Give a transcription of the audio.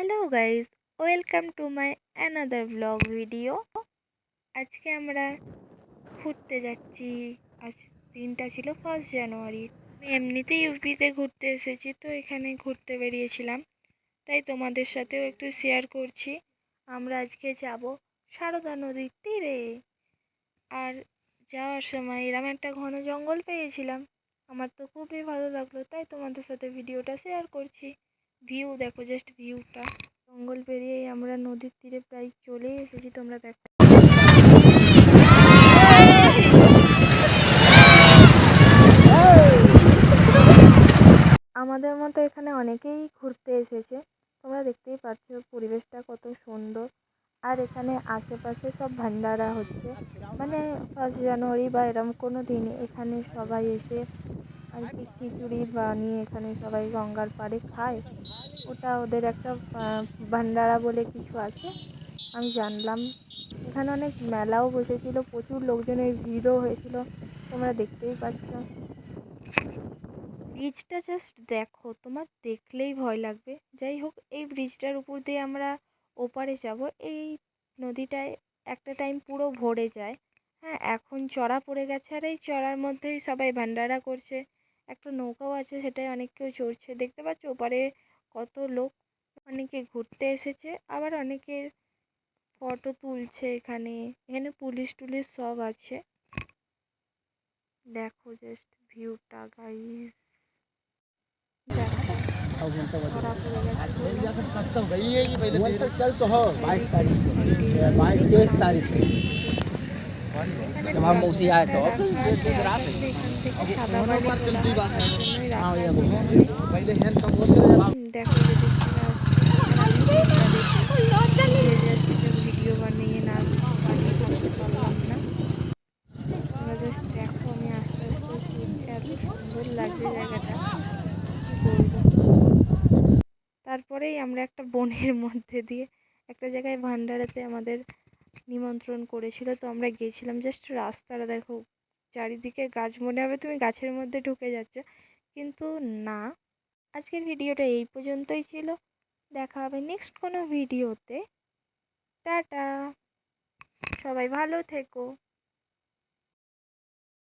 Hello guys, welcome to my another blog video. আজকে আমরা ঘুরতে যাচ্ছি। আজ দিনটা ছিল 1 জানুয়ারি। আমি এমনিতেই ইউপিতে ঘুরতে এসেছি, তো এখানে ঘুরতে বেরিয়েছিলাম, তাই তোমাদের সাথেও একটু শেয়ার করছি। আমরা আজকে যাব সারদা নদীর তীরে। আর যাওয়ার সময় এরম একটা ঘন জঙ্গল পেয়েছিলাম, আমার তো খুবই ভালো লাগলো, তাই তোমাদের সাথে ভিডিওটা শেয়ার করছি। ভিউ দেখো, জাস্ট ভিউটা। জঙ্গল পেরিয়েই আমরা নদীর তীরে প্রায় চলেই এসেছি, তোমরা দেখো। আমাদের মতো এখানে অনেকেই ঘুরতে এসেছে, তোমরা দেখতেই পাচ্ছ পরিবেশটা কত সুন্দর। আর এখানে আশেপাশে সব ভান্ডারা হচ্ছে, মানে 1 জানুয়ারি বা এরম কোনো দিনে এখানে সবাই এসে আর কি খিচুড়ি বানিয়ে এখানে সবাই গঙ্গার পাড়ে খায়। ওটা ওদের একটা ভান্ডারা বলে কিছু আছে, আমি জানলাম। এখানে অনেক মেলাও বসেছিল, প্রচুর লোকজনের ভিড়ও হয়েছিল, তোমরা দেখতেই পাচ্ছ। ব্রিজটা জাস্ট দেখো, তোমার দেখলেই ভয় লাগবে। যাই হোক, এই ব্রিজটার উপর দিয়ে আমরা ওপারে যাব। এই নদীটায় একটা টাইম পুরো ভরে যায়। হ্যাঁ, এখন চড়া পড়ে গেছে, আর এই চড়ার মধ্যেই সবাই ভান্ডারা করছে। একটা নৌকাও আছে, সেটাই অনেক কেউ চড়ছে। দেখতে পাচ্ছ ওপারে কত লোক, অনেকে ঘুরতে এসেছে, আবার অনেকের ফটো তুলছে। এখানে এখানে পুলিশ টুলিশ সব আছে। দেখো জাস্ট ভিউটা গাইস, দেখো ধরা পড়ে গেছে चल तो हो 22 तारीख को 22-23 तारीख को जब हम उसी आए तो रात দেখো ভিডিও বানিয়ে না বানিয়ে থাকতে পারলাম না। তোমরা জাস্ট দেখো, আমি আস্তে আস্তে ঘুরছি, এত সুন্দর লাগছে জায়গাটা, কি বলবো। তারপরেই আমরা একটা বনের মধ্যে দিয়ে একটা জায়গায় ভান্ডারাতে আমাদের নিমন্ত্রণ করেছিল, তো আমরা গিয়েছিলাম। জাস্ট রাস্তাটা দেখো, চারিদিকে গাছ, মনে হবে তুমি গাছের মধ্যে ঢুকে যাচ্ছ, কিন্তু না। আজকের ভিডিওটা এই পর্যন্তই ছিল, দেখা হবে নেক্সট কোনো ভিডিওতে। টাটা, সবাই ভালো থেকো।